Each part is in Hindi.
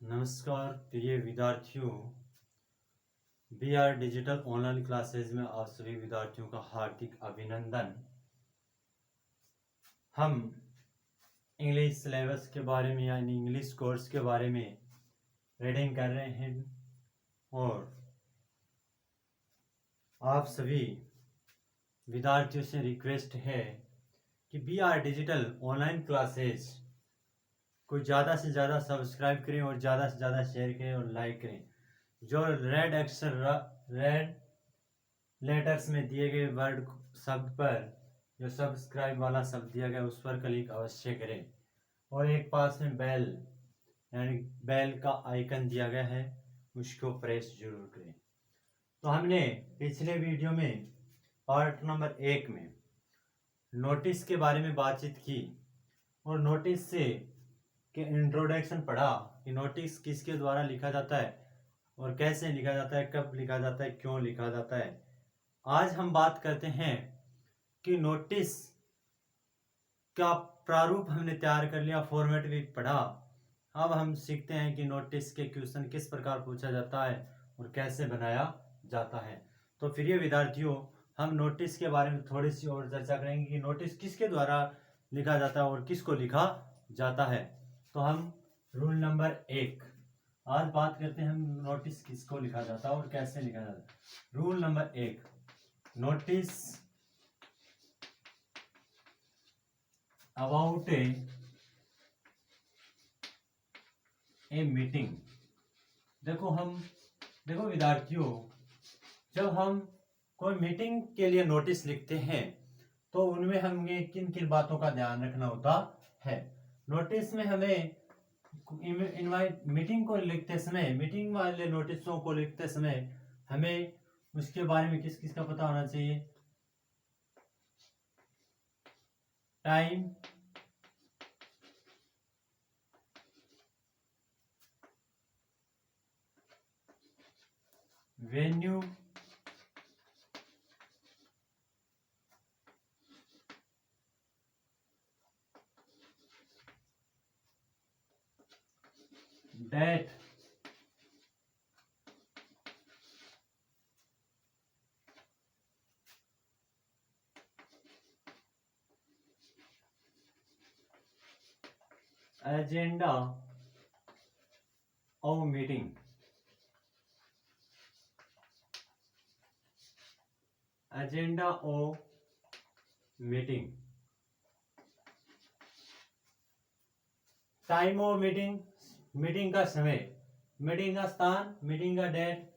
नमस्कार प्रिय विद्यार्थियों। BR डिजिटल ऑनलाइन क्लासेज में आप सभी विद्यार्थियों का हार्दिक अभिनंदन। हम इंग्लिश सिलेबस के बारे में यानी इंग्लिश कोर्स के बारे में रीडिंग कर रहे हैं और आप सभी विद्यार्थियों से रिक्वेस्ट है कि BR डिजिटल ऑनलाइन क्लासेज को ज़्यादा से ज़्यादा सब्सक्राइब करें और ज़्यादा से ज़्यादा शेयर करें और लाइक करें। जो रेड लेटर्स में दिए गए वर्ड शब्द पर जो सब्सक्राइब वाला शब्द दिया गया उस पर क्लिक अवश्य करें और एक पास में बेल यानी बेल का आइकन दिया गया है उसको प्रेस जरूर करें। तो हमने पिछले वीडियो में पार्ट नंबर 1 में नोटिस के बारे में बातचीत की और नोटिस से के इंट्रोडक्शन पढ़ा कि नोटिस किसके द्वारा लिखा जाता है और कैसे लिखा जाता है, कब लिखा जाता है, क्यों लिखा जाता है। आज हम बात करते हैं कि नोटिस का प्रारूप हमने तैयार कर लिया, फॉर्मेट भी पढ़ा। अब हम सीखते हैं कि नोटिस के क्वेश्चन किस प्रकार पूछा जाता है और कैसे बनाया जाता है। तो प्रिय विद्यार्थियों, हम नोटिस के बारे में थोड़ी सी और चर्चा करेंगे कि नोटिस किसके द्वारा लिखा जाता है और किसको लिखा जाता है। तो हम रूल नंबर 1 आज बात करते हैं, हम नोटिस किसको लिखा जाता है और कैसे लिखा जाता है। Rule number 1, notice about a meeting. देखो विद्यार्थियों, जब हम कोई मीटिंग के लिए नोटिस लिखते हैं तो उनमें हमें किन किन बातों का ध्यान रखना होता है। नोटिस में हमें इनवाइट मीटिंग को लिखते समय, मीटिंग वाले नोटिसों को लिखते समय हमें उसके बारे में किस किस का पता होना चाहिए। Time, venue, date, agenda of meeting, agenda of meeting, time of meeting, meeting का समय, मीटिंग का स्थान, मीटिंग का date,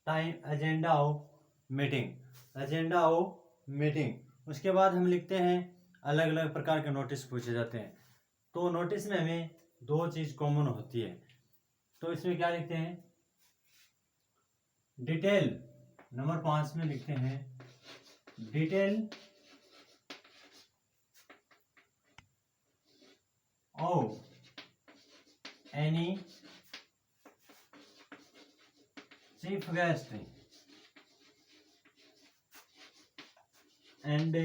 time, agenda of meeting, agenda of meeting. उसके बाद हम लिखते हैं अलग अलग प्रकार के नोटिस पूछे जाते हैं। तो नोटिस में हमें दो चीज कॉमन होती है। तो इसमें क्या लिखते हैं, डिटेल नंबर 5 में लिखते हैं detail of any chief guest and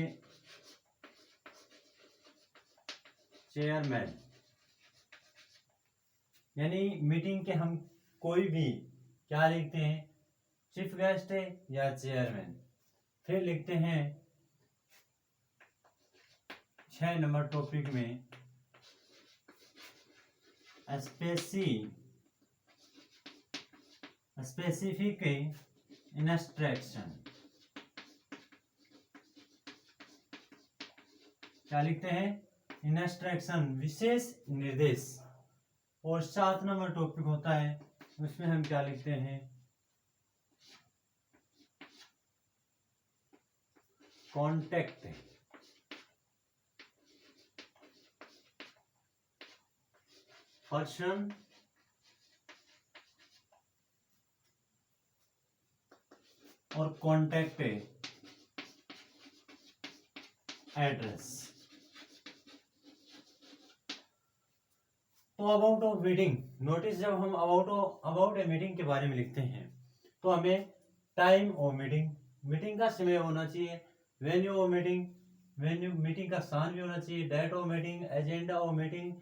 chairman. यानी मीटिंग के हम कोई भी क्या लिखते हैं, चीफ गेस्ट है या चेयरमैन। फिर लिखते हैं 6 नंबर टॉपिक में स्पेसिफिक इंस्ट्रक्शन। क्या लिखते हैं, इंस्ट्रक्शन, विशेष निर्देश। और 7 नंबर टॉपिक होता है उसमें हम क्या लिखते हैं, कॉन्टेक्ट पर्सन और कॉन्टेक्ट एड्रेस। तो अबाउट ऑफ मीटिंग, नोटिस जब हम अबाउट ए मीटिंग के बारे में लिखते हैं तो हमें टाइम ऑफ मीटिंग, मीटिंग का समय होना चाहिए, venue of meeting, venue meeting का स्थान भी होना चाहिए, date of meeting, agenda of meeting,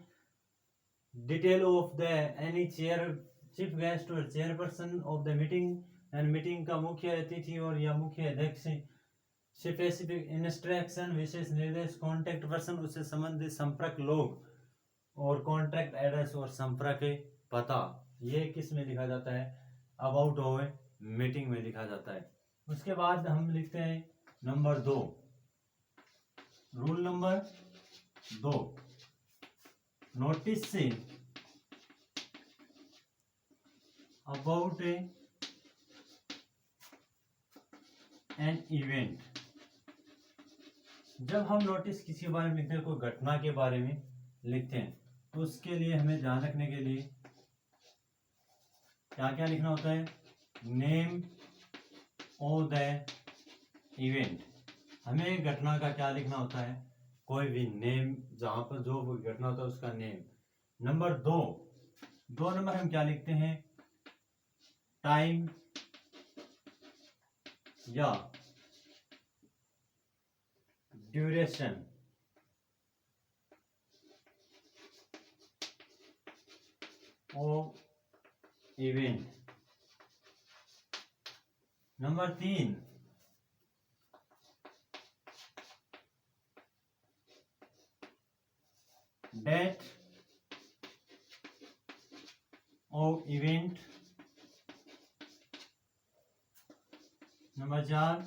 detail of the any chief guest और chairperson of the meeting, and meeting का मुख्य अतिथि और या मुख्य अध्यक्ष, स्पेसिफिक इंस्ट्रक्शन विशेष निर्देश, कॉन्टैक्ट पर्सन उससे संबंधित संपर्क लोग, और कॉन्टैक्ट एड्रेस और संपर्क पता, ये किस में लिखा जाता है, अबाउट ऑफ मीटिंग में लिखा जाता है। उसके बाद हम लिखते हैं नंबर 2, रूल नंबर 2, नोटिस से अबाउट एन इवेंट। जब हम नोटिस किसी के बारे में लिखते हैं, कोई घटना के बारे में लिखते हैं, तो उसके लिए हमें ध्यान रखने के लिए क्या क्या लिखना होता है, नेम ऑफ द इवेंट। हमें घटना का क्या लिखना होता है, कोई भी नेम, जहां पर जो घटना होता है उसका नेम। नंबर 2 नंबर हम क्या लिखते हैं, टाइम या duration of event. Number 3 date of event. Number 4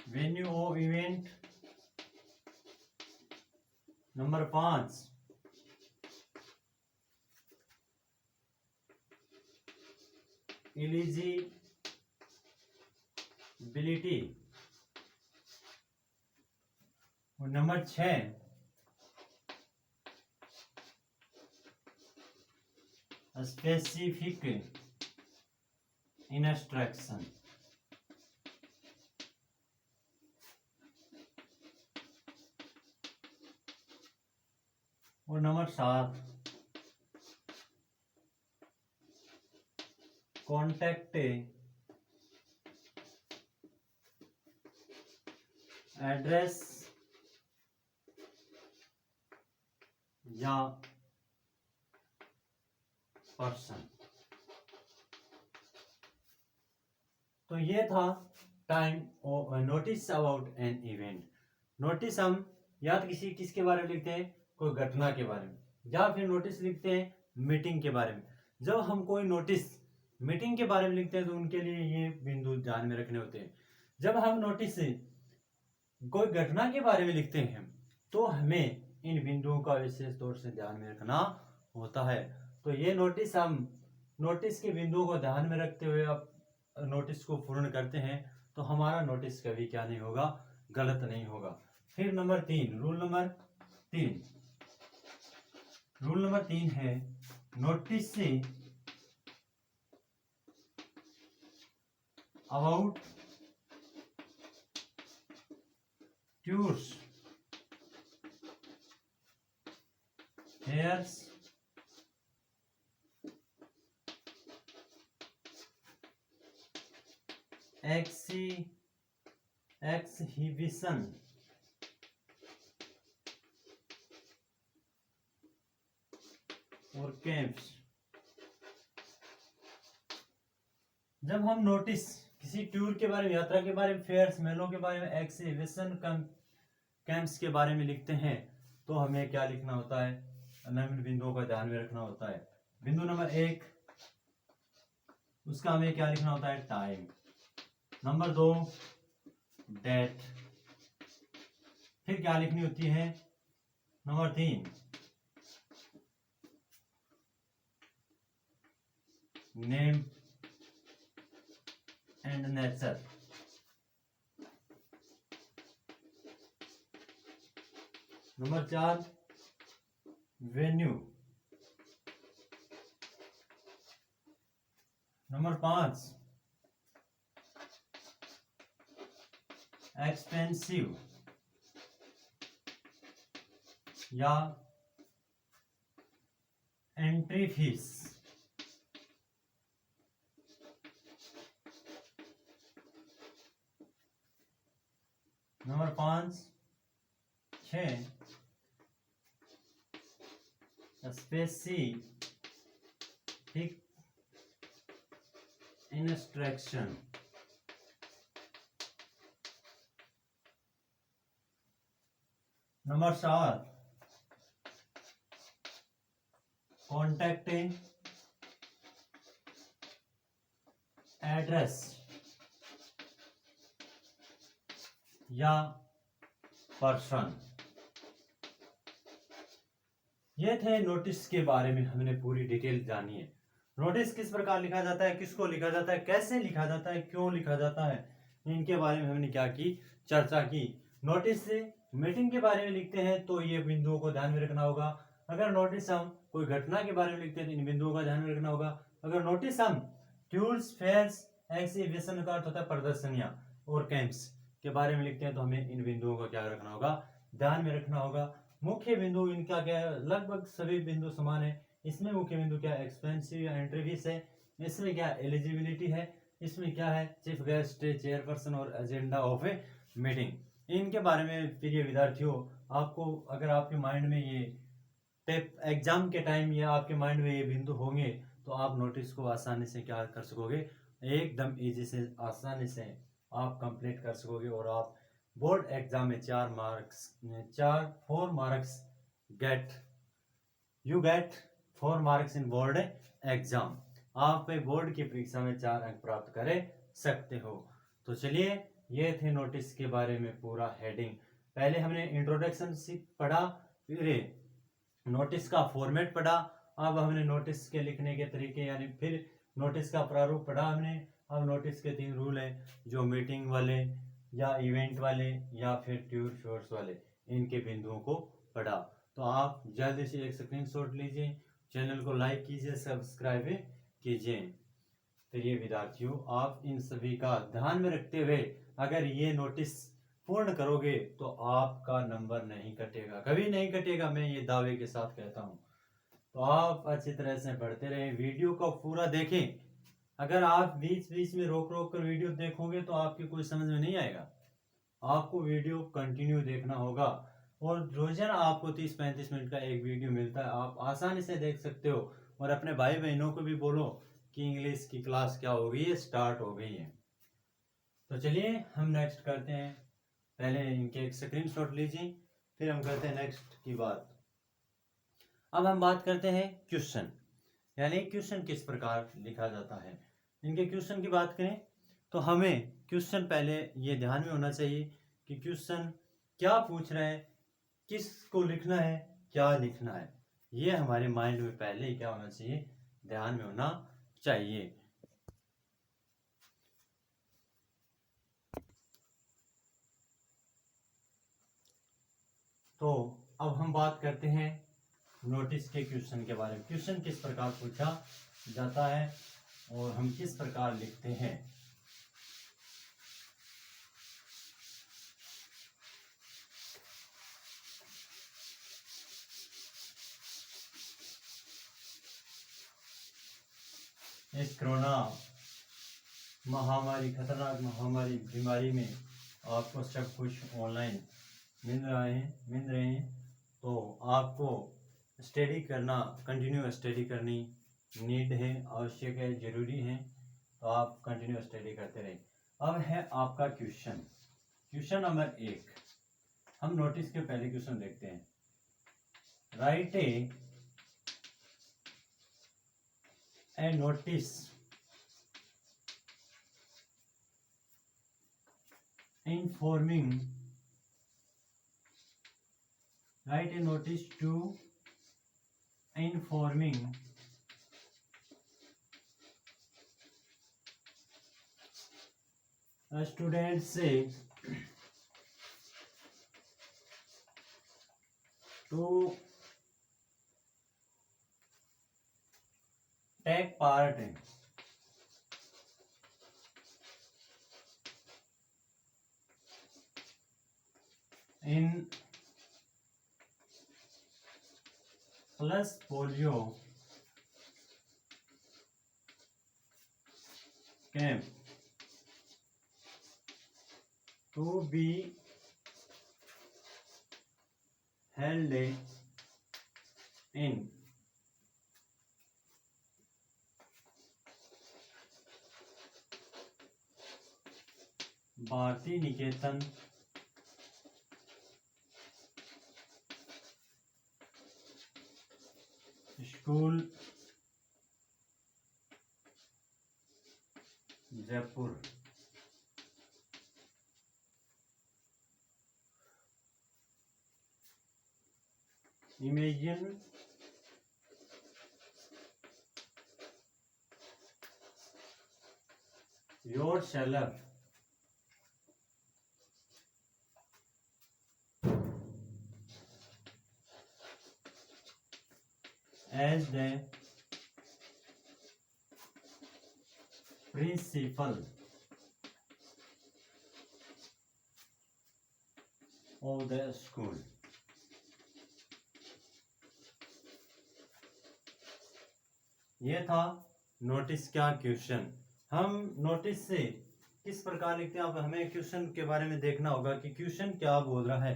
venue of event. Number 5 eligibility. और नंबर 6 स्पेसिफिक इंस्ट्रक्शन। और नंबर 7 कॉन्टैक्ट एड्रेस या पर्सन। तो ये था टाइम और notice about an event. Notice हम या तो किसके बारे में लिखते हैं, कोई घटना के बारे में, या फिर नोटिस लिखते हैं मीटिंग के बारे में। जब हम कोई नोटिस मीटिंग के बारे में लिखते हैं तो उनके लिए ये बिंदु ध्यान में रखने होते हैं। जब हम नोटिस कोई घटना के बारे में लिखते हैं तो हमें इन बिंदुओं का विशेष तौर से ध्यान में रखना होता है। तो ये नोटिस हम नोटिस के बिंदुओं को ध्यान में रखते हुए अब नोटिस को पूर्ण करते हैं तो हमारा नोटिस कभी क्या नहीं होगा, गलत नहीं होगा। फिर नंबर 3 रूल नंबर 3 है नोटिस से अबाउट टूर्स, फेयर्स, एक्सहिबिशन और कैंप्स। जब हम नोटिस किसी टूर के बारे में, यात्रा के बारे में, फेयर्स मेलों के बारे में, एक्सहिबिशन कैंप्स के बारे में लिखते हैं तो हमें क्या लिखना होता है, निम्न बिंदुओं का ध्यान में रखना होता है। बिंदु नंबर 1 उसका हमें क्या लिखना होता है, टाइम। Number 2 date. फिर क्या लिखनी होती है, number 3 name and nature. Number 4 venue. Number 5 expensive या entry fees. Number 5 6 specific instruction. Number 7, contacting address या पर्सन। ये थे नोटिस के बारे में, हमने पूरी डिटेल जानी है। नोटिस किस प्रकार लिखा जाता है, किसको लिखा जाता है, कैसे लिखा जाता है, क्यों लिखा जाता है, इनके बारे में हमने क्या की, चर्चा की। नोटिस से मीटिंग के बारे में लिखते हैं तो ये बिंदुओं को ध्यान में रखना होगा। अगर नोटिस हम कोई घटना के बारे में लिखते हैं तो इन बिंदुओं का ध्यान में रखना होगा। अगर नोटिस हम टूर्स, फेयर्स, एग्जीबिशन का अर्थ होता है प्रदर्शनियां और कैंप्स के बारे में लिखते हैं तो हमें इन बिंदुओं का क्या रखना होगा, ध्यान में रखना होगा। मुख्य बिंदु इनका क्या है, लगभग सभी बिंदु समान है। इसमें मुख्य बिंदु क्या है, एक्सपेंसिव या एंट्री फीस है। इसमें क्या एलिजिबिलिटी है। इसमें क्या है, चीफ गेस्ट, चेयरपर्सन और एजेंडा ऑफ ए मीटिंग। इनके बारे में प्रिय विद्यार्थियों, आपको अगर आपके माइंड में ये टेप एग्जाम के टाइम या आपके माइंड में ये बिंदु होंगे तो आप नोटिस को आसानी से क्या कर सकोगे, एकदम इजी से आसानी से आप कंप्लीट कर सकोगे और आप बोर्ड एग्जाम में 4 marks get you get 4 marks in board exam. आप बोर्ड की परीक्षा में 4 अंक प्राप्त कर सकते हो। तो चलिए, ये थे नोटिस के बारे में पूरा हेडिंग। पहले हमने इंट्रोडक्शन पढ़ा, फिर नोटिस का फॉर्मेट पढ़ा, अब हमने नोटिस के लिखने के तरीके यानी फिर नोटिस का प्रारूप पढ़ा हमने। अब नोटिस के 3 रूल है, जो मीटिंग वाले या इवेंट वाले या फिर टूर शोर्स वाले, इनके बिंदुओं को पढ़ा। तो आप जल्दी से एक स्क्रीनशॉट लीजिए, चैनल को लाइक कीजिए, सब्सक्राइब कीजिए। प्रिय विद्यार्थियों, आप इन सभी का ध्यान में रखते हुए अगर ये नोटिस पूर्ण करोगे तो आपका नंबर नहीं कटेगा, कभी नहीं कटेगा, मैं ये दावे के साथ कहता हूँ। तो आप अच्छी तरह से पढ़ते रहें, वीडियो को पूरा देखें। अगर आप बीच बीच में रोक रोक कर वीडियो देखोगे तो आपकी कोई समझ में नहीं आएगा। आपको वीडियो कंटिन्यू देखना होगा और रोजाना आपको 30-35 मिनट का एक वीडियो मिलता है, आप आसानी से देख सकते हो। और अपने भाई बहनों को भी बोलो कि इंग्लिश की क्लास क्या हो गई है, स्टार्ट हो गई है। तो चलिए हम नेक्स्ट करते हैं। पहले इनके एक स्क्रीनशॉट लीजिए, फिर हम करते हैं नेक्स्ट की बात। अब हम बात करते हैं क्वेश्चन, यानी क्वेश्चन किस प्रकार लिखा जाता है। इनके क्वेश्चन की बात करें तो हमें क्वेश्चन पहले ये ध्यान में होना चाहिए कि क्वेश्चन क्या पूछ रहा है, किसको लिखना है, क्या लिखना है, ये हमारे माइंड में पहले ही क्या होना चाहिए, ध्यान में होना चाहिए। तो अब हम बात करते हैं नोटिस के क्वेश्चन के बारे में। क्वेश्चन किस प्रकार पूछा जाता है और हम किस प्रकार लिखते हैं। इस कोरोना महामारी, खतरनाक महामारी बीमारी में आपको सब कुछ ऑनलाइन मिल रहे हैं, तो आपको स्टडी करना, कंटिन्यू स्टडी करनी नीड है, आवश्यक है, जरूरी है। तो आप कंटिन्यू स्टडी करते रहे। अब है आपका क्वेश्चन, क्वेश्चन नंबर 1। हम नोटिस के पहले क्वेश्चन देखते हैं। Right A notice informing, write a notice to informing students to take part in plus polio camp to be held in Bharati Niketan school Jaipur. Imagine yourself as the principal of the school। ये था नोटिस का क्वेश्चन। हम नोटिस से किस प्रकार लिखते हैं, अब हमें क्वेश्चन के बारे में देखना होगा कि क्वेश्चन क्या बोल रहा है,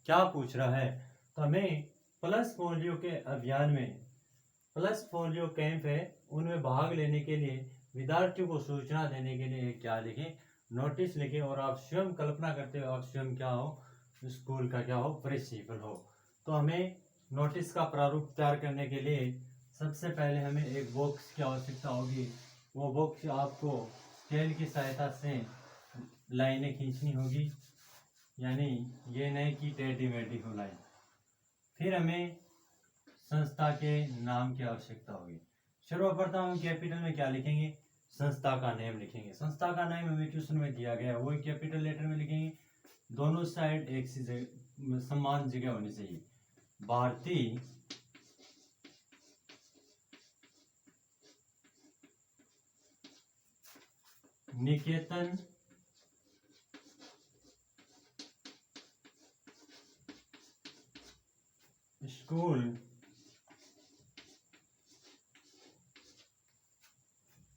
क्या पूछ रहा है। तो हमें प्लस पोलियो के अभियान में, प्लस पोलियो कैंप है, उनमें भाग लेने के लिए विद्यार्थियों को सूचना देने के लिए क्या लिखें, नोटिस लिखें। और आप स्वयं कल्पना करते हो, आप स्वयं क्या हो, स्कूल का क्या हो, प्रिंसिपल हो। तो हमें नोटिस का प्रारूप तैयार करने के लिए सबसे पहले हमें एक बॉक्स की आवश्यकता होगी। वो बॉक्स आपको स्केल की सहायता से लाइनें खींचनी होगी, यानी ये नहीं कि टेढ़ी मेढ़ी हो लाइन। फिर हमें संस्था के नाम की आवश्यकता होगी। सर्वप्रथम हम कैपिटल में क्या लिखेंगे, संस्था का नेम लिखेंगे। संस्था का नेम हमें क्वेश्चन में दिया गया है, वही कैपिटल लेटर में लिखेंगे। दोनों साइड एक सी जगह, समान जगह होनी चाहिए। भारती निकेतन स्कूल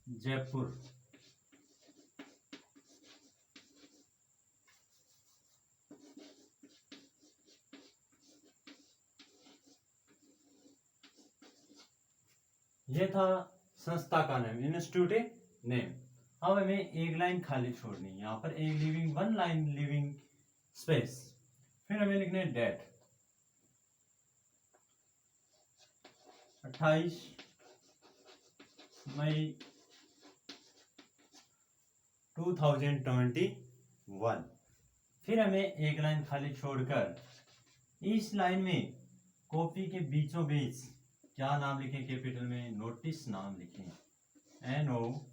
जयपुर। ये था संस्था का नाम, इंस्टीट्यूट नेम। अब हमें एक लाइन खाली छोड़नी है, यहाँ पर एक living, one line living space. फिर हमें लिखना है डेट 28 मई 2021। फिर हमें एक लाइन खाली छोड़कर इस लाइन में कॉपी के बीचों बीच क्या नाम लिखें, कैपिटल में नोटिस नाम लिखें, NOTICE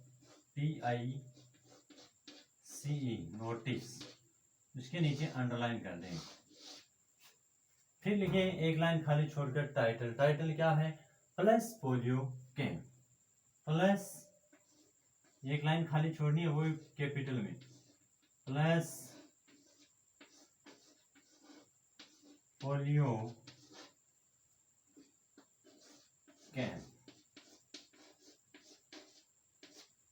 नोटिस। उसके नीचे अंडरलाइन कर दें। फिर लिखें एक लाइन खाली छोड़कर टाइटल। टाइटल क्या है, प्लस पोलियो कैंप। प्लस एक लाइन खाली छोड़नी है, वो कैपिटल में, प्लस पोलियो कैंप।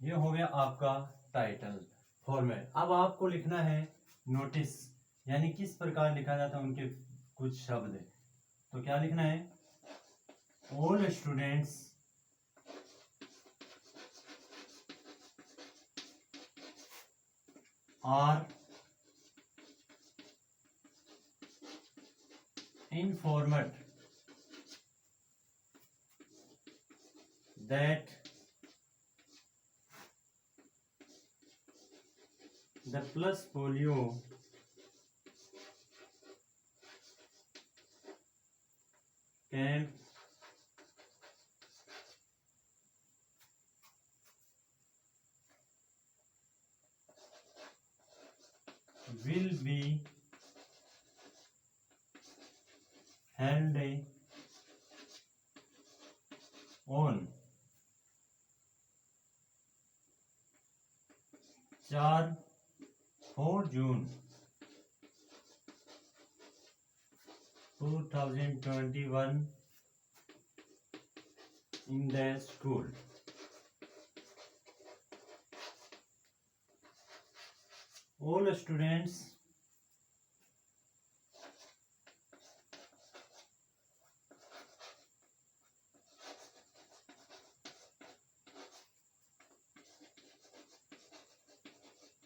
ये हो गया आपका टाइटल फॉर्मेट। अब आपको लिखना है नोटिस, यानी किस प्रकार लिखा जाता है, उनके कुछ शब्द। तो क्या लिखना है, all students are informed that the plus polio camp will be held on 4 June 2021 in the school। All students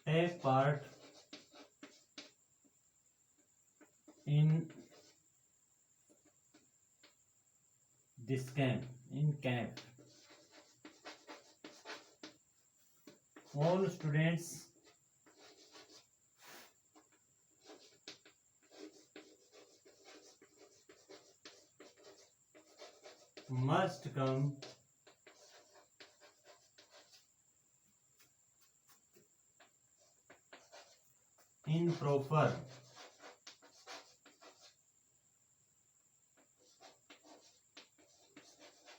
take part in this camp, in camp, all students must come in proper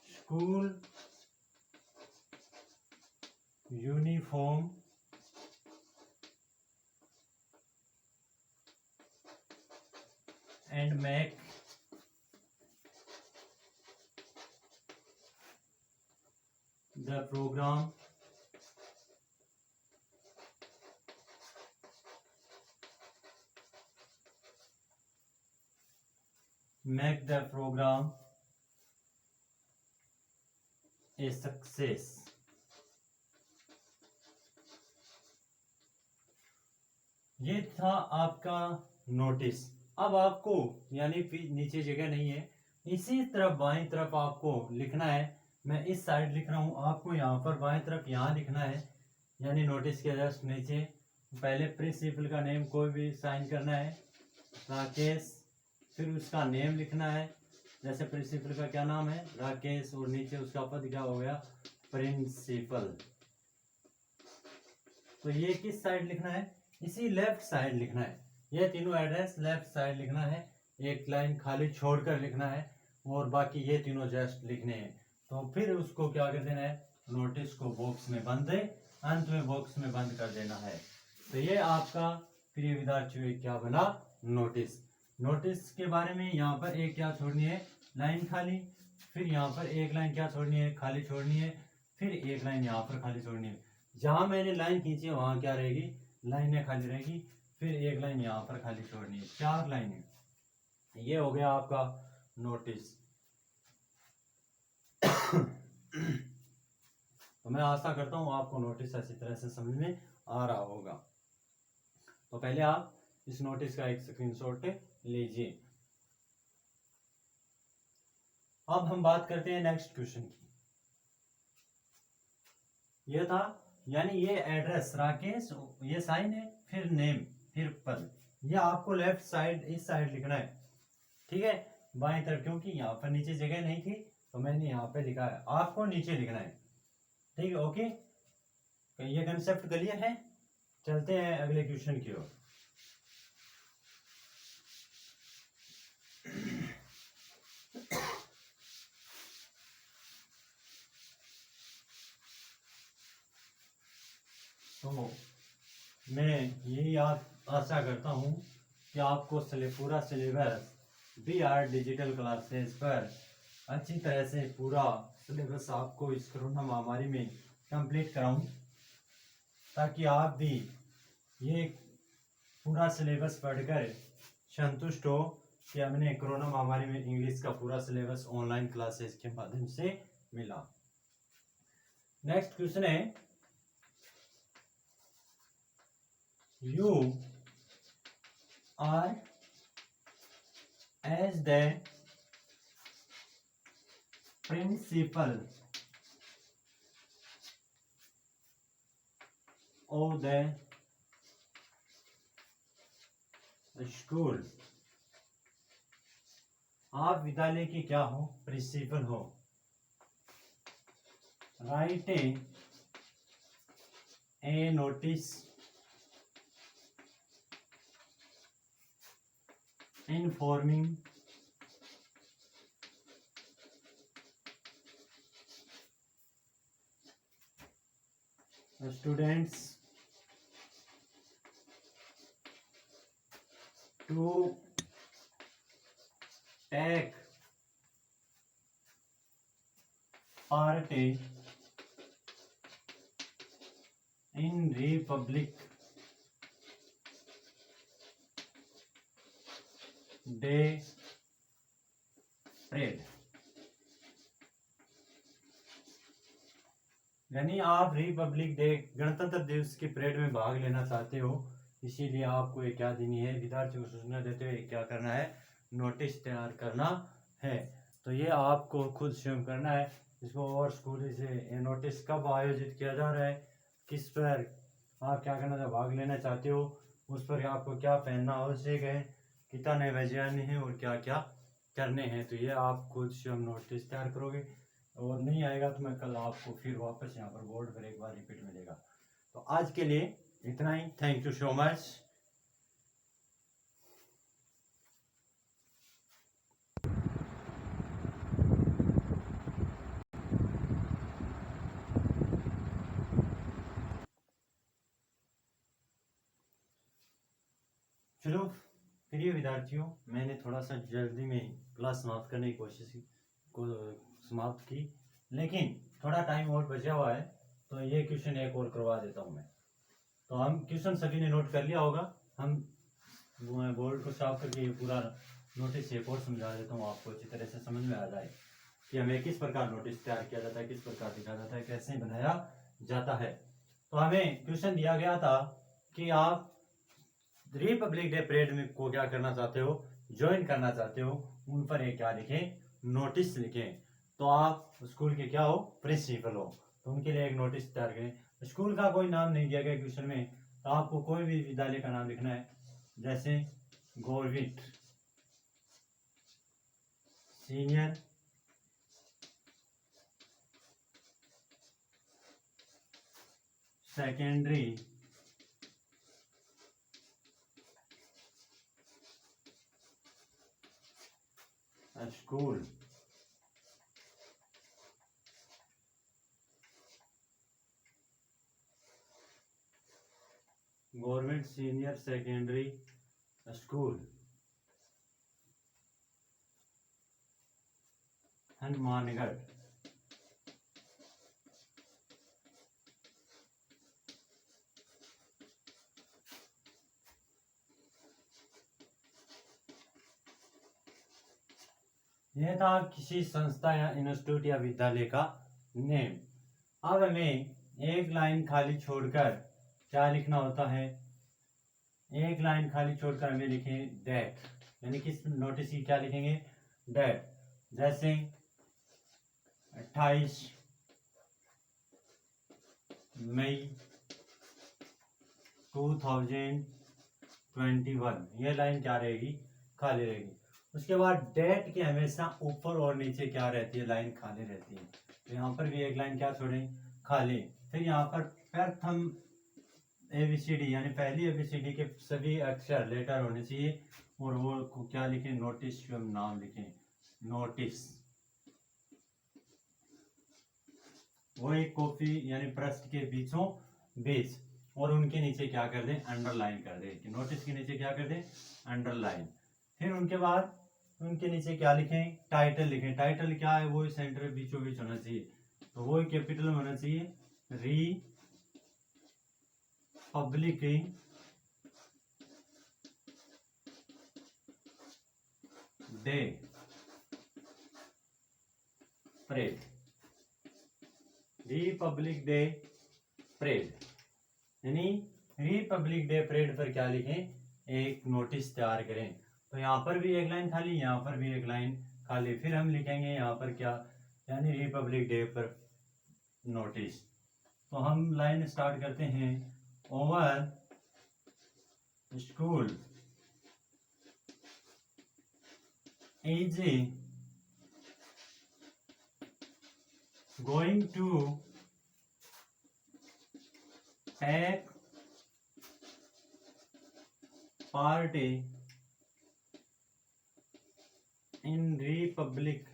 school uniform and make the program a success। ये था आपका नोटिस। अब आपको यानी नीचे जगह नहीं है, इसी तरफ बाएं तरफ आपको लिखना है। मैं इस साइड लिख रहा हूं, आपको यहाँ पर बाएं तरफ यहाँ लिखना है, यानी नोटिस के जस्ट नीचे पहले प्रिंसिपल का नेम कोई भी साइन करना है, राकेश, फिर उसका नेम लिखना है, जैसे प्रिंसिपल का क्या नाम है, राकेश, और नीचे उसका पद क्या हो गया, प्रिंसिपल। तो ये किस साइड लिखना है, इसी लेफ्ट साइड लिखना है। ये तीनों एड्रेस लेफ्ट साइड लिखना है, एक लाइन खाली छोड़कर लिखना है, और बाकी ये तीनों जस्ट लिखने हैं। तो फिर उसको क्या कर देना है, नोटिस को बॉक्स में बंद, अंत में बॉक्स में बंद कर देना है। तो ये आपका प्रिय विद्यार्थियों क्या बना, नोटिस। नोटिस के बारे में यहाँ पर एक क्या छोड़नी है, लाइन खाली, फिर यहाँ पर एक लाइन क्या छोड़नी है, खाली छोड़नी है, फिर एक लाइन यहाँ पर खाली छोड़नी है। जहाँ मैंने लाइन खींची है वहाँ क्या रहेगी, लाइनें खाली रहेगी, फिर एक लाइन यहाँ पर खाली छोड़नी है, 4 लाइनें। ये हो गया आपका नोटिस। तो मैं आशा करता हूँ आपको नोटिस अच्छी तरह से समझ में आ रहा होगा। तो पहले आप इस नोटिस का एक स्क्रीनशॉट लीजिए। अब हम बात करते हैं नेक्स्ट क्वेश्चन की। ये था, यानी ये एड्रेस राकेश, ये साइन है, फिर नेम, फिर पद, ये आपको लेफ्ट साइड इस साइड लिखना है, ठीक है, बाएं तरफ, क्योंकि यहाँ पर नीचे जगह नहीं थी तो मैंने यहाँ पे लिखा है, आपको नीचे लिखना है, ठीक है, ओके। ये कंसेप्ट क्लियर है। चलते हैं अगले क्वेश्चन की ओर। तो मैं यही आशा करता हूँ कि आपको पूरा सिलेबस BR डिजिटल क्लासेस पर अच्छी तरह से पूरा सिलेबस आपको इस कोरोना महामारी में कंप्लीट कराऊं, ताकि आप भी ये पूरा सिलेबस पढ़कर संतुष्ट हो कि हमने कोरोना महामारी में इंग्लिश का पूरा सिलेबस ऑनलाइन क्लासेस के माध्यम से मिला। नेक्स्ट क्वेश्चन है, you are as the principal of the school। आप विद्यालय के क्या हो, प्रिंसिपल हो। Right A notice informing the students to take part in Republic Day parade. यानी आप रिपब्लिक डे, गणतंत्र दिवस की परेड में भाग लेना चाहते हो, इसीलिए आपको ये क्या देनी है, विद्यार्थियों को सूचना देते हुए क्या करना है, नोटिस तैयार करना है। तो ये आपको खुद स्वयं करना है इसको। और स्कूल से ये नोटिस कब आयोजित किया जा रहा है, किस पर आप क्या करना चाहते, भाग लेना चाहते हो, उस पर आपको क्या पहनना आवश्यक है, कितने बजे आने हैं और क्या क्या करने हैं, तो ये आप खुद स्वयं नोटिस तैयार करोगे। और नहीं आएगा तो मैं कल आपको फिर वापस यहाँ पर बोर्ड पर एक बार रिपीट मिलेगा। तो आज के लिए इतना ही। Thank you so much. चलो प्रिय विद्यार्थियों, मैंने थोड़ा सा जल्दी में क्लास समाप्त करने की कोशिश को समाप्त की, लेकिन थोड़ा टाइम और बचा हुआ है, तो ये क्वेश्चन एक और करवा देता हूँ मैं। तो हम क्वेश्चन सभी ने नोट कर लिया होगा। हम बोर्ड को साफ करके ये पूरा नोटिस एक और समझा देता हूँ, आपको अच्छी तरह से समझ में आ जाए कि हमें किस प्रकार नोटिस तैयार किया जाता है, किस प्रकार लिखा जाता है, कैसे बनाया जाता है। तो हमें क्वेश्चन दिया गया था कि आप रिपब्लिक डे परेड में को क्या करना चाहते हो, ज्वाइन करना चाहते हो, उन पर एक क्या लिखें, नोटिस लिखें। तो आप स्कूल के क्या हो, प्रिंसिपल हो, तो उनके लिए एक नोटिस तैयार करें। स्कूल का कोई नाम नहीं दिया गया क्वेश्चन में, तो आपको कोई भी विद्यालय का नाम लिखना है, जैसे government senior secondary school, government senior secondary school Hanumangarh. यह था किसी संस्था या इंस्टीट्यूट या विद्यालय का नेम। अब हमें एक लाइन खाली छोड़कर क्या लिखना होता है, एक लाइन खाली छोड़कर हमें लिखें डेट, यानी किस नोटिस की क्या लिखेंगे, डेट। जैसे 28 मई 2021, ये लाइन क्या रहेगी, खाली रहेगी। उसके बाद डेट के हमेशा ऊपर और नीचे क्या रहती है, लाइन खाली रहती है। तो यहाँ पर भी एक लाइन क्या छोड़ें, खाली। फिर यहाँ पर प्रथम ABCD यानी पहली ABCD के सभी अक्षर लेटर होने चाहिए, और वो को क्या लिखें, नोटिस स्वयं नाम लिखें, नोटिस। वो एक कॉपी यानी पृष्ठ के बीचों बीच, और उनके नीचे क्या कर दें, अंडरलाइन कर दें, कि नोटिस के नीचे क्या कर दें, अंडरलाइन। फिर उनके बाद उनके नीचे क्या लिखें, टाइटल लिखें। टाइटल क्या है, वो सेंटर बीचों बीच होना चाहिए, तो वो कैपिटल में होना चाहिए, री public day parade, Republic day parade, यानी रिपब्लिक डे परेड पर क्या लिखें, एक नोटिस तैयार करें। तो यहाँ पर भी एक लाइन खाली, यहाँ पर भी एक लाइन खाली। फिर हम लिखेंगे यहाँ पर क्या, यानी रिपब्लिक डे पर नोटिस। तो हम लाइन स्टार्ट करते हैं, over school is going to take part in Republic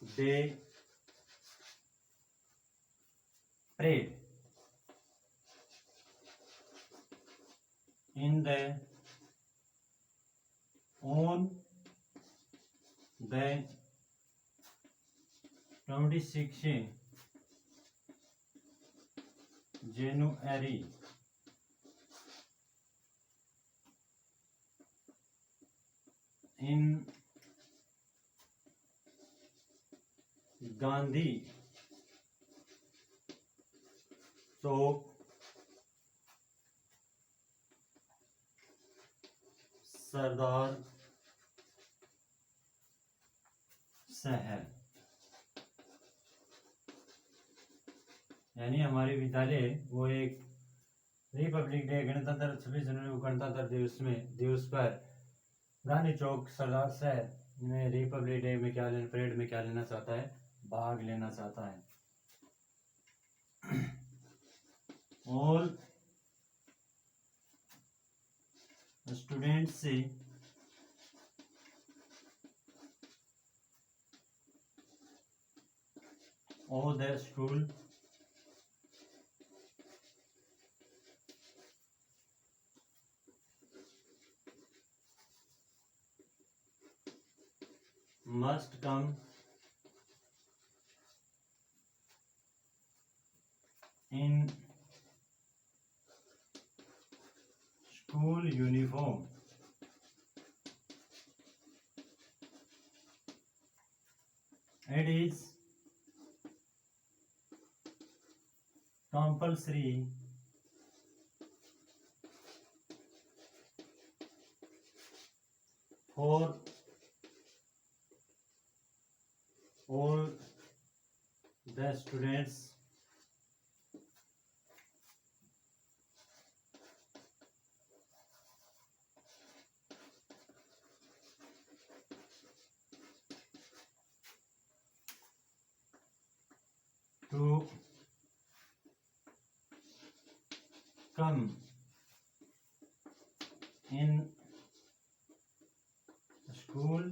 Day parade in the on the 26 January in Gandhi चौक, सरदार शहर। यानी हमारे विद्यालय वो एक रिपब्लिक डे, गणतंत्र 26 जनवरी को गणतंत्र दिवस पर गांधी चौक सरदार शहर में रिपब्लिक डे में क्या लेना, परेड में क्या लेना चाहता है, भाग लेना चाहता है। ऑल स्टूडेंट्स से of the school must come in school uniform. It is compulsory for all the students to come in school